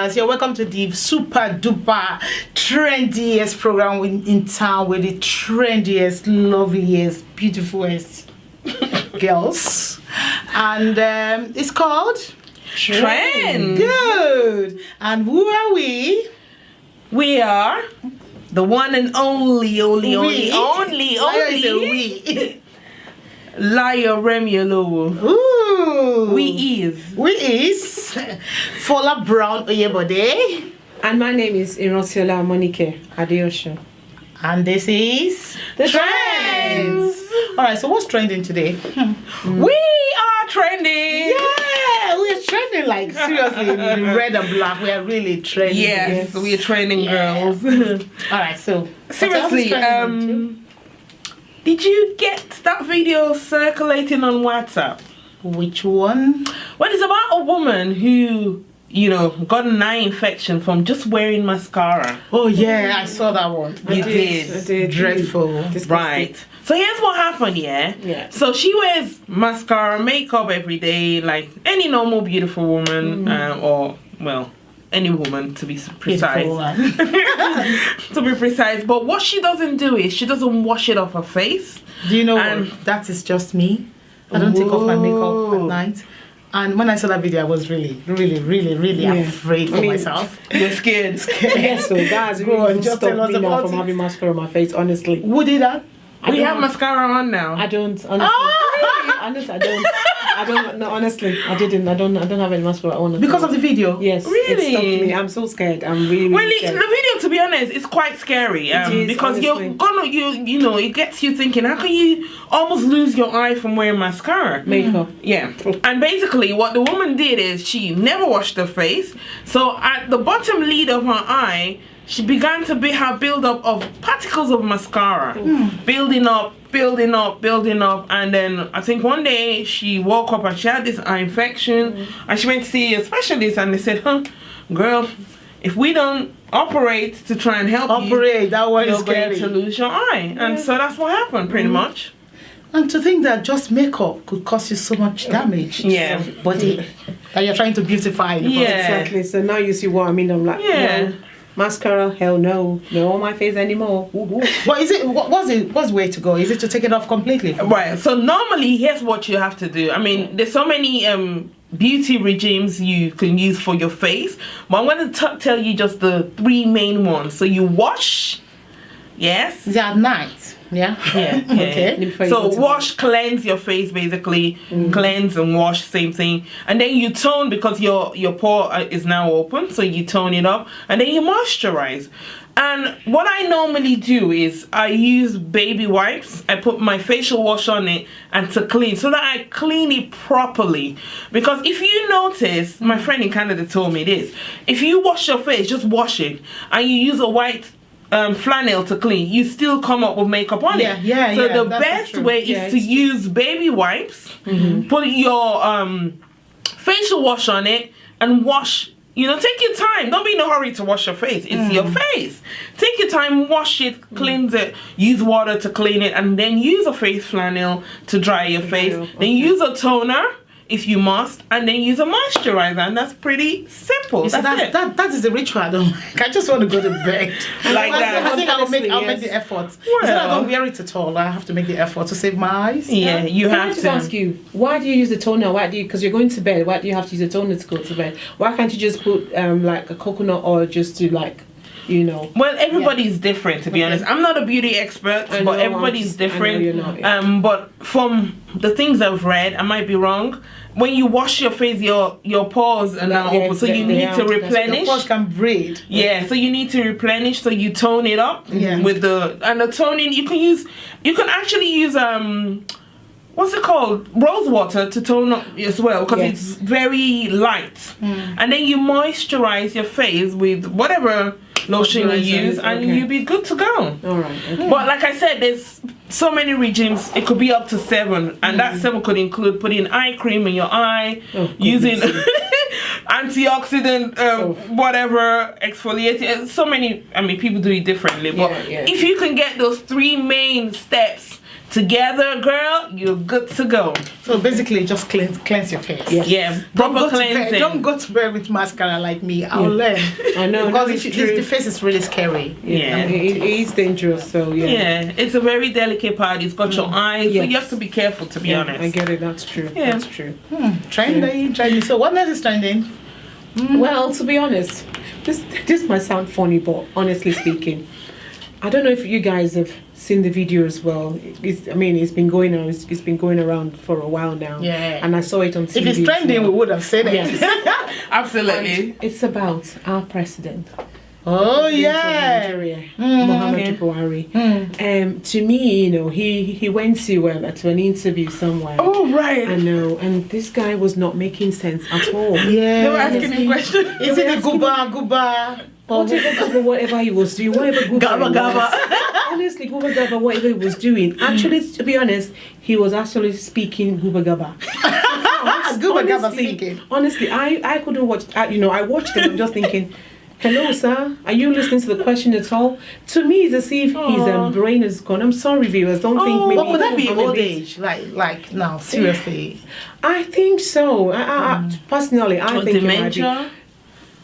Dementia. You're welcome to the super duper trendiest program in town with the trendiest, loveliest, beautifulest girls. And it's called Trend. Good. And who are we? We are the one and only. Why is it we? Liar Remiolo. Ooh. We is Fola Brown Oyebode. And my name is Irosiola Monike Adeosho. And this is The Trends. Alright, so what's trending today? We are trending. Yeah, we are trending like seriously in red and black. We are really trending. Yes, we are trending girls. Alright, so Seriously, did you get that video circulating on WhatsApp? which one? Well, it's about a woman who, got an eye infection from just wearing mascara. Oh yeah, I saw that one. You did. I did. Dreadful. Right. So here's what happened, Yeah. So she wears mascara, makeup every day, like any normal beautiful woman, or, well, any woman to be precise. To be precise. But what she doesn't do is she doesn't wash it off her face. Do you know what? That is just me. I don't take off my makeup at night. And when I saw that video, I was really afraid for myself. You're scared. Yes, so guys, really just stop tell us me now about from it. having mascara on my face, honestly. Who did that? We have mascara on now. I don't, honestly. Honestly, I don't. No, honestly, I didn't. I don't have any mascara on. Because of the video? Yes. Really? It stopped me. I'm so scared. I'm really scared. The video, to be honest, is quite scary. It is, because honestly. you're gonna, it gets you thinking, how can you almost lose your eye from wearing mascara? Makeup. Yeah. And basically, what the woman did is she never washed her face. So at the bottom lid of her eye, she began to have build-up of particles of mascara, building up, and then I think one day she woke up and she had this eye infection, and she went to see a specialist, and they said, girl, if we don't operate to try and help that one you're is going scary. to lose your eye. And so that's what happened, pretty much. And to think that just makeup could cause you so much damage to your body that you're trying to beautify. Exactly. So now you see what I mean. I'm like, no. Mascara, hell no on my face anymore. But is it what's the way to go? Is it to take it off completely? Right. So normally, here's what you have to do. I mean, there's so many beauty regimes you can use for your face, but I'm going to tell you just the 3 main ones. So you wash. Yes. Is it at night? Yeah. Okay. So wash, cleanse your face, basically. Cleanse and wash, same thing. And then you tone, because your pore is now open, so you tone it up, and then you moisturize. And what I normally do is I use baby wipes. I put my facial wash on it and to clean, so that I clean it properly. Because if you notice, my friend in Canada told me this, if you wash your face, just wash it, and you use a white flannel to clean, you still come up with makeup on it. So the best way is to use baby wipes, put your facial wash on it, and wash. Take your time. Don't be in a hurry to wash your face. It's your face. Take your time, wash it, cleanse it, use water to clean it, and then use a face flannel to dry your face. Then use a toner if you must, and then use a moisturizer, and that's pretty simple. That is the ritual. I just want to go to bed like that. I think I'll make the effort. I don't wear it at all. I have to make the effort to save my eyes. Yeah, you Can have I just to. ask you, why do you use the toner? Because you're going to bed, why do you have to use a toner to go to bed? Why can't you just put like a coconut oil just to Well, everybody's different, to be honest. I'm not a beauty expert, but everybody's different. I know you're not, but from the things I've read, I might be wrong. When you wash your face, your pores are now open, so you need to replenish. Your pores can breathe. Yeah, so you need to replenish. So you tone it up with the toning. You can actually use what's it called? Rose water to tone up as well, because it's very light. And then you moisturize your face with whatever lotion you use, and you'll be good to go. Alright. Okay. But like I said, there's so many regimes. It could be up to 7, and that 7 could include putting eye cream in your eye, using antioxidant, whatever, exfoliating. So many. I mean, people do it differently, but if you can get those 3 main steps together, girl, you're good to go. So basically, just cleanse your face. Yes. Yeah, Don't proper go to bed. cleansing. Don't go to bed with mascara like me. I'll learn. I know. Because no, it's the true. face is really scary. Yeah. It is dangerous. So yeah. Yeah, it's a very delicate part. It's got your eyes, so Yes. you have to be careful, to be Yeah, honest. I get it. That's true. Yeah. That's true. Trending. So what next is trending? Well, to be honest, this might sound funny, but honestly speaking, I don't know if you guys have seen the video as well. It's been going on. It's been going around for a while now. Yeah. And I saw it on TV. If it's as trending, well. we would have said it. Yes. Absolutely. It's about our president. Oh President of yeah. Nigeria, Muhammadu Buhari. To me, he went to an interview somewhere. Oh, right. I know, and this guy was not making sense at all. Yeah. They were asking me questions. Is it a guba? Whatever he was doing, whatever Gaba, gaba. Honestly, Guba Gaba, whatever he was doing. Actually, to be honest, he was actually speaking Guba Gaba. Guba Gaba speaking. Honestly, I couldn't watch. I watched it. I'm just thinking, hello, sir. Are you listening to the question at all? To me, it's as if his brain is gone. I'm sorry, viewers. Don't think maybe. But could that be I'm a old bit- age? Like now, seriously. I think so. Personally, I think it might be. Dementia.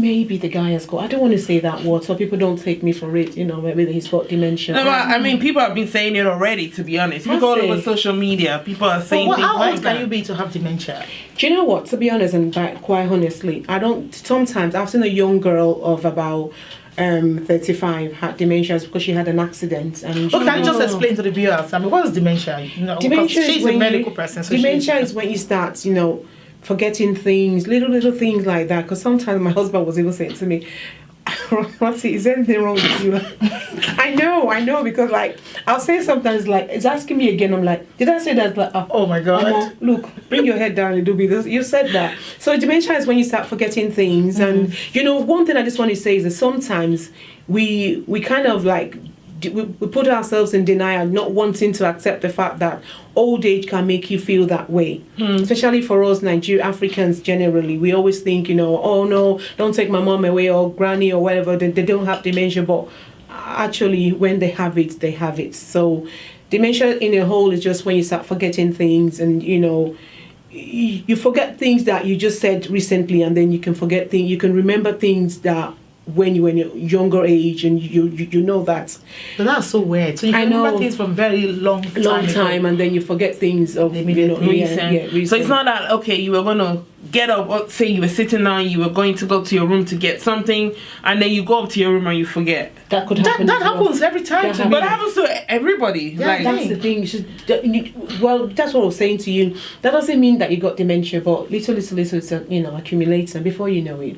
Maybe the guy has got. I don't want to say that word, so people don't take me for it. Maybe he's got dementia. No, but, I mean, people have been saying it already, to be honest. If you go all over social media, people are saying But things how like old that. can you be to have dementia? Do you know what? To be honest, and quite honestly, I don't. Sometimes I've seen a young girl of about 35 had dementia because she had an accident. And Okay, can you just explain to the viewers? What is dementia? Dementia she's is a when medical person. So dementia is when you start, forgetting things, little things like that. Because sometimes my husband was even saying to me, Roxy, is there anything wrong with you? I know, because I'll say sometimes it's asking me again. I'm like, did I say that? Like, Oh my God. Mama, look, bring your head down a little bit. You said that. So dementia is when you start forgetting things. And one thing I just want to say is that sometimes we kind of we put ourselves in denial, not wanting to accept the fact that old age can make you feel that way. Especially for us Africans generally. We always think, oh no, don't take my mom away or granny or whatever. They don't have dementia, but actually when they have it, they have it. So dementia in a whole is just when you start forgetting things and, you forget things that you just said recently, and then you can forget things, you can remember things that when you were in your younger age, and you know that. But that's so weird. So you can remember things from very long time, and then you forget things of recent. recent. So it's not that you were gonna get up, or say you were sitting down, you were going to go to your room to get something, and then you go up to your room and you forget. That could happen. That happens every time to me. But it happens to everybody. Yeah, That's the thing. That's what I was saying to you. That doesn't mean that you got dementia, but little, accumulates, and before you know it.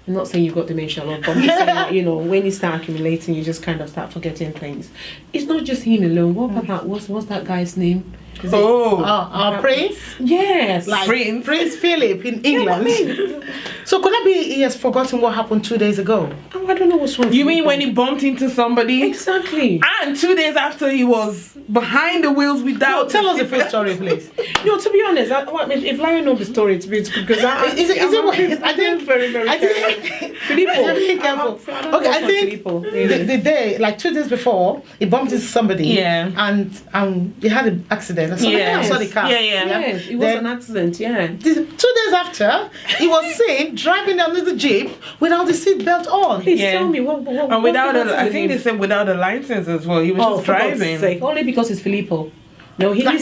I'm not saying you've got dementia, but I'm just saying that, when you start accumulating, you just kind of start forgetting things. It's not just him alone. What about that? What's that guy's name? Our Prince? Yes. Prince Philip in England. So could that be he has forgotten what happened 2 days ago? I don't know what's wrong. You mean when he bumped into somebody? Exactly. And 2 days after he was behind the wheels without... Tell us the full story, please. To be honest, if Larry knows the story, it's because I think very, very careful. Filippo. Be careful. Okay, I think the day, 2 days before, he bumped into somebody. Yeah. And he had an accident. Yeah. I saw the car. Yeah. Yes, it was an accident, yeah. 2 days after, he was seen driving down the Jeep without the seatbelt on. Please tell me what and without I think they said without a license as well. He was just driving. Only because it's Filippo. No, Philip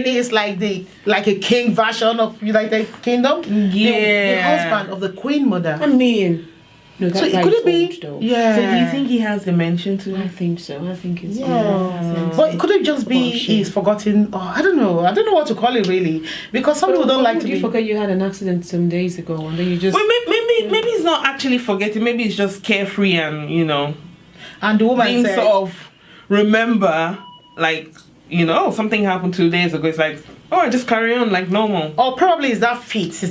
is like a king version of United Kingdom. Yeah. The husband of the Queen Mother. I mean, no, that so could it be? Old, though. Yeah. So do you think he has dementia too? I think so. I think it's But could it just be he's forgotten? Oh, I don't know what to call it really, because some people don't like to. You forget you had an accident some days ago, and then you just. Well, maybe it's not actually forgetting. Maybe it's just carefree and And the woman didn't said, sort of remember something happened 2 days ago. It's like, oh, I just carry on like normal. or probably is that fit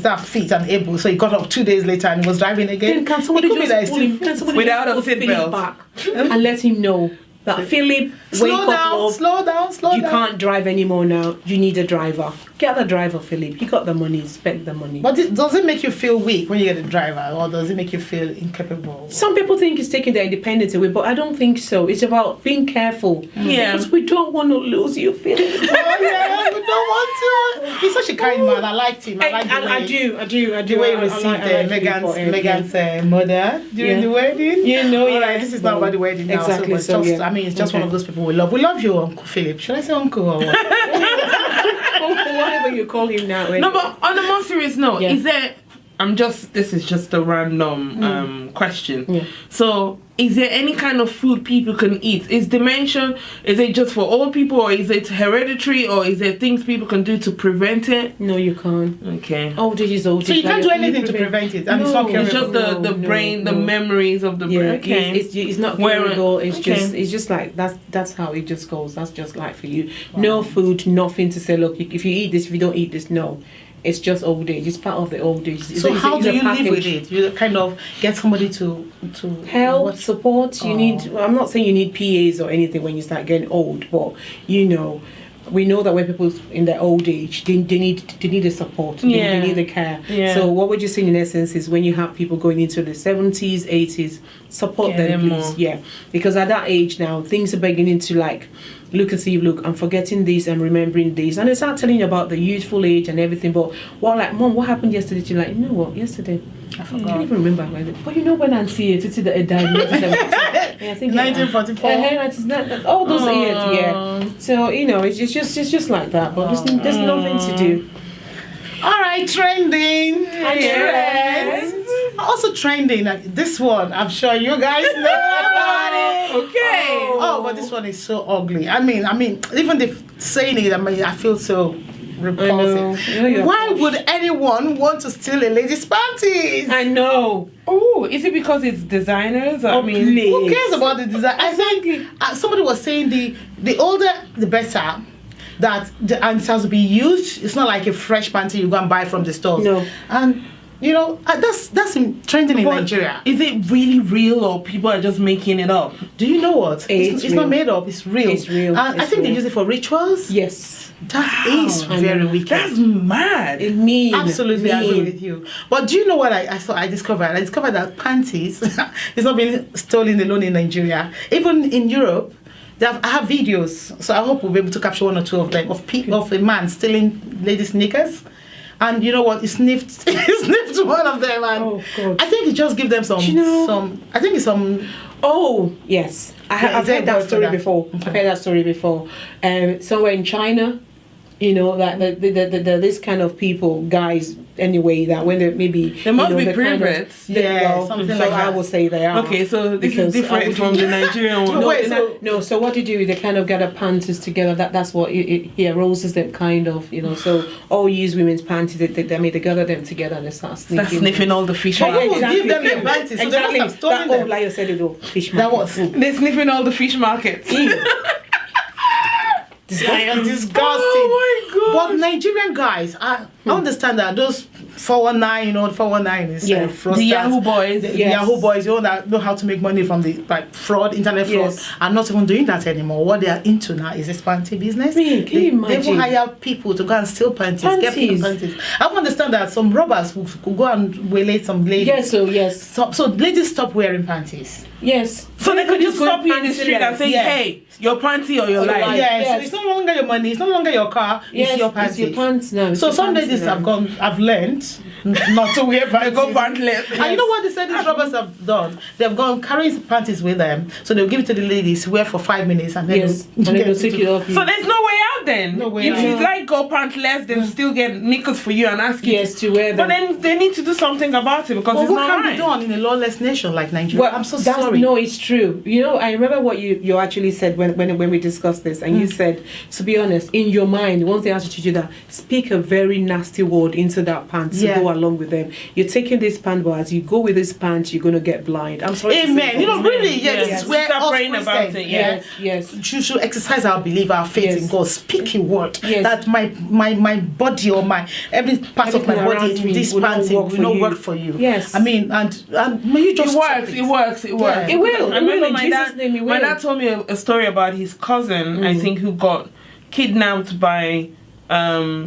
and able, so he got up 2 days later and was driving again. Then can somebody It could be just that pull him? Can somebody Without just a pull Philip seatbelt. back and let him know? that Philip, Slow wake down, up, love. slow down, slow You down. can't drive anymore now. You need a driver. Get the driver, Philip. You got the money. Spend the money. But does it make you feel weak when you get a driver, or does it make you feel incapable? Some people think it's taking their independence away, but I don't think so. It's about being careful. Yeah. Because we don't want to lose you, Philip. Oh yeah, we don't want to. He's such a kind man. I liked him. I like the way. I do. The way he I received like Megan's mother during the wedding. You know, All right, this is not about the wedding now. Exactly, But so, just, yeah. I mean, it's just Okay. one of those people we love. We love you, Uncle Philip. Should I say Uncle or what? Whatever you call him now. No, but on a more serious note, Yeah. is there? This is just a random question. Yeah. So, is there any kind of food people can eat? Is dementia? Is it just for old people, or is it hereditary, or is there things people can do to prevent it? No, you can't. Okay. Old age is old age. So you can't do Like, anything to prevent it, and it's not No, It's curable. just the No, brain, the no. memories of the brain. Yeah, Okay. it's not Where- curable. It's okay. just like that's how it just goes. That's just like for you. No food, nothing to say. Look, if you eat this, if you don't eat this, no. It's just old age. It's part of the old age. So It's how a do you live package. with it? You kind of get somebody to Help, what- support. You Oh. need. I'm not saying you need PAs or anything when you start getting old, but you know, we know that when people in their old age, they need the support. Yeah. They need the care. Yeah. So what we're just saying in essence is when you have people going into the 70s, 80s, support Get them, them please. more. Yeah, because at that age now, things are beginning to like. Look and see, look, I'm forgetting this, I'm remembering this. And they start telling you about the youthful age and everything. But what, like, Mom, what happened yesterday? You're like, you know what, yesterday? I I forgot. can't even remember. But you know when I see it, it's that it died in 1970. Yeah, I think 1944. All those years, yeah. So, you know, it's just like that. But there's nothing to do. All right, trending. Yes. Trends. Also trending. Like this one, I'm sure you guys know about it. Okay. Oh, but this one is so ugly. I mean, even the saying it, I feel so repulsive. I know. Why would anyone want to steal a lady's panties? I know. Oh, is it because it's designers? I mean, please. Who cares about the design? I think somebody was saying the older the better. That and it has to be used. It's not like a fresh panty you go and buy from the stores. No. And you know that's trending in but Nigeria. is it really real, or people are just making it up? Do you know what? It's real. not made up. It's real. It's real. And I It's think they real. use it for rituals. Yes. That is Wow. very wicked. That's mad. It mean. Absolutely, I agree mean. with you. But do you know what I discovered? I discovered that panties is not being stolen alone in Nigeria. Even in Europe, I have videos. So I hope we'll be able to capture one or two of them of a man stealing ladies' sneakers. And you know what? He sniffed. He sniffed one of them, and Oh, God. I think he just give them some. Do you know- some. I think it's some. Oh, yes. Yeah, I've is there heard a that word for story that? before. Okay. I've heard that story before. Somewhere in China, you know, that the this kind of people, guys, anyway, that when they maybe They must you know, be they're kind of- perverts. Yeah, something so like I that. will say they are. Okay, so this Because is different I from would- the Nigerian one. No, Wait, no. So what do you do? They kind of gather panties together. That's what it roses them, kind of, you know. So all use women's panties. They gather them together and they start sniffing. That's sniffing all the fish But markets. who would give them their panties? So they must have stolen them. Like you said it all. Fish That market. was They're sniffing all the fish markets. disgusting. Oh my god. But Nigerian guys, I understand that those 419, you know, 419 is Yeah. fraudsters. The Yahoo boys. The Yes. Yahoo boys, you know, that know how to make money from the fraud, internet fraud, Yes. are not even doing that anymore. What they are into now is this panty business. Man, can you They even imagine? hire people to go and steal panties, get people Panties. panties. I understand that some robbers will go and waylay some ladies. Yes. So yes. So ladies stop wearing panties. Yes. So they could just stop you in the street and say, Yeah. hey, your panty or your Or your life. life. Yes, Yes. so it's no longer your money, it's no longer your car, Yes, it's your panties. It's your pants now. It's So your some pants ladies now. have learned not to wear panties. They go pantless. And you know what they said these robbers have done? They've gone carrying panties with them, so they'll give it to the ladies, wear for 5 minutes, and then Yes. they'll And then get they'll take to- it off. So there's no way out then. No way if you out. like go pantless, they'll still get knickers for you and ask you. Yes, to wear But them. then they need to do something about it because But it's what not can right. be done in a lawless nation like Nigeria? Well, I'm so that's, sorry. No, it's true. You know, I remember what you actually said when we discussed this, and you said, to be honest, in your mind, once they ask you to do that, speak a very nasty word into that pant to Yeah. go along with them. You're taking this pant, but as you go with this pant, you're gonna get blind. I'm sorry. to say Amen. that. You know, really, yeah, Yes. this is where Start us praying about Christians, it, yeah, Yes, yes. you should exercise our belief, our faith Yes. in God. Speak a word Yes. that my body or my every part of my Everything body around in me this will not panty work will for not you. work for you. Yes. I mean, and may you It just stop works. It works. It works. It will. I remember Really? my Jesus' dad. name, he My will. dad told me a story about his cousin. I think who got kidnapped by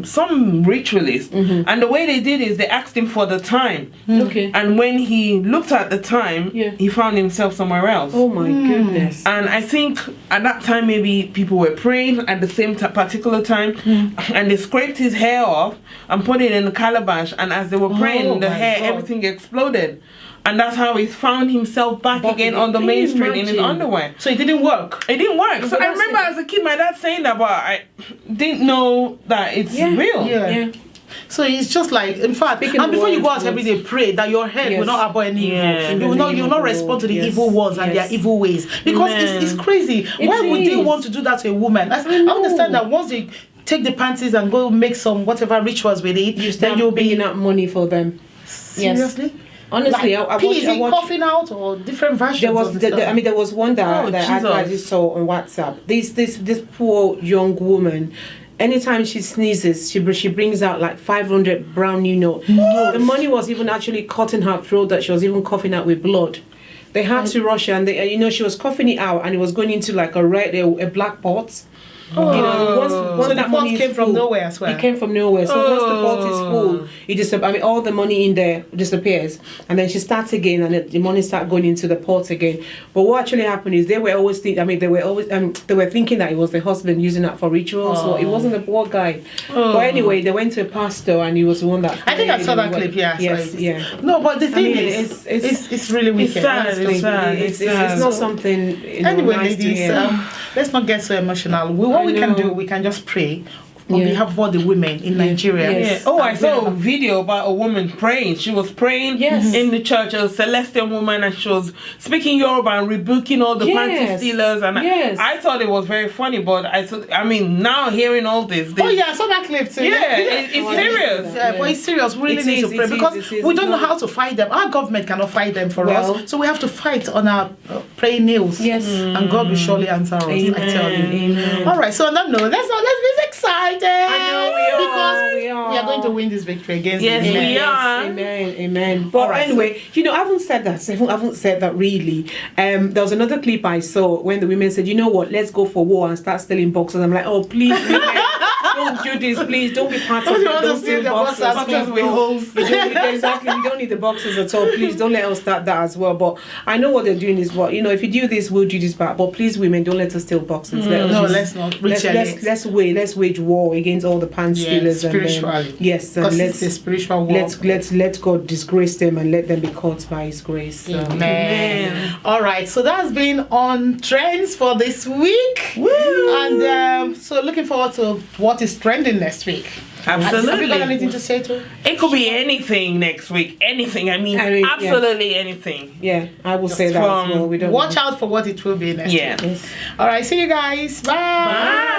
some ritualist, and the way they did is they asked him for the time, Okay. and when he looked at the time, Yeah. he found himself somewhere else. Oh my goodness. And I think at that time maybe people were praying at the same particular time, and they scraped his hair off and put it in the calabash. And as they were praying, the my hair, God. everything exploded, and that's how he found himself back again on the Can main you street in his imagine? underwear. So it didn't work. It didn't work. So But I that's remember it. as a kid, my dad saying that, but I didn't know that it's Yeah. real. Yeah. Yeah. So it's just like, in fact, Speaking and before you words, go out every day, pray that your head Yes. will not harbor any Yeah. evil. You will not respond to the Yes. evil ones and their Yes. evil ways. Because it's crazy. Why would they is. want to do that to a woman? I know. understand that once they take the panties and go make some whatever rituals with it, You then start you'll be bringing up money for them. seriously. Honestly, Like I peas watched. coughing out or different versions. There was, of the stuff. I mean, there was one that, Oh, that I Jesus. just saw on WhatsApp. This poor young woman. Anytime she sneezes, she brings out like 500 brown new note. The money was even actually cutting her throat that she was even coughing out with blood. They had to rush her, and she was coughing it out, and it was going into like a black pot. Once So the that pot money came is from full, nowhere as well? It came from nowhere. So once the pot is full, it just, all the money in there disappears, and then she starts again, and the money start going into the pot again. But what actually happened is they were always they were thinking that it was the husband using that for rituals. So it wasn't the poor guy. But anyway, they went to a pastor, and he was the one that. I think I saw that prayed clip, yeah. Yes, So yeah. No, but the thing mean, is, it's really wicked. sad, honestly. it's sad. It's not something. Anyway, nice to ladies, hear. let's not get so emotional. What we can do, we can just pray on Yeah. behalf of all the women in Nigeria. Yes. Yeah. Oh, I saw a video about a woman praying. She was praying Yes. in the church, a Celestial woman, and she was speaking Yoruba and rebuking all the panty Yes. stealers. And Yes. I thought it was very funny, but I mean, now hearing all this, Oh yeah, I saw that clip too. Yeah, it's serious. Yeah, but it's serious. We really It need is, to pray it is, because it is. we don't know No. how to fight them. Our government cannot fight them for Well- us, so we have to fight on our praying nails. Yes. And God will surely answer us. I tell you. Amen. All right. So on that note, let's be excited. I know we are. Because We are going to win this victory against Yes, the we enemy. are. Amen, amen. But All right, anyway, I haven't said that. I haven't said that really. There was another clip I saw when the women said, "You know what? Let's go for war and start stealing boxes." I'm like, "Oh, please, women, don't do this. Please, don't be part of Don't it. you want to Don't steal steal the boxes. boxes Please with don't. holes? You don't need- Exactly. We don't need the boxes at all. Please don't let us start that as well. But I know what they're doing is what if you do this, we'll do this back. But please, women, don't let us steal boxes. Let us No, just- let's not Let's retaliate. let's wage war against all the pants stealers and spiritually. yes, and Because let's it's a spiritual war. let God disgrace them and let them be caught by His grace. So. Amen. All right, so that's been on trends for this week. Woo! And so looking forward to what is trending next week. Have you got Absolutely. anything to say to it? It could be anything next week. Anything. I mean, I mean, yes. absolutely anything. Yeah, I will say that as from- well. We don't Watch out for what it will be next Yeah. week. All right, see you guys. Bye. Bye.